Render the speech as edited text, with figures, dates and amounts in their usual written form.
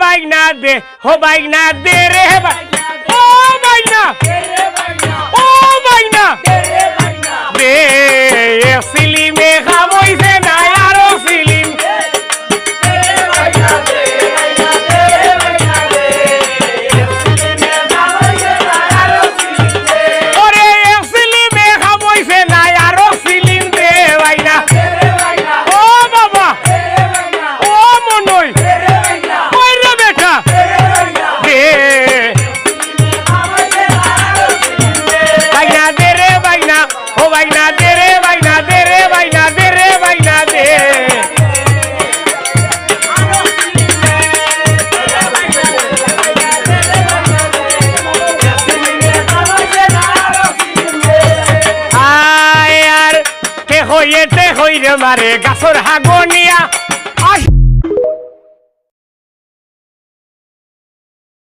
বাইনা দে হো বাইনা দে রে ও বাইনা ও বাইনা দে সিলিমে খামইছে না আরো সিলিম ওরে সিলিমে খামইছে না আরো সিলিম দে বাইনা ও বাবা ও মনই ওই রে বেটা দে বাইনা দে রে বাইনা ও বাইনা দে রে বাইনা দে রে বাইনা দে রে বাইনা দে আয় আর তে হইরে মারে গাছর হাগনিয়া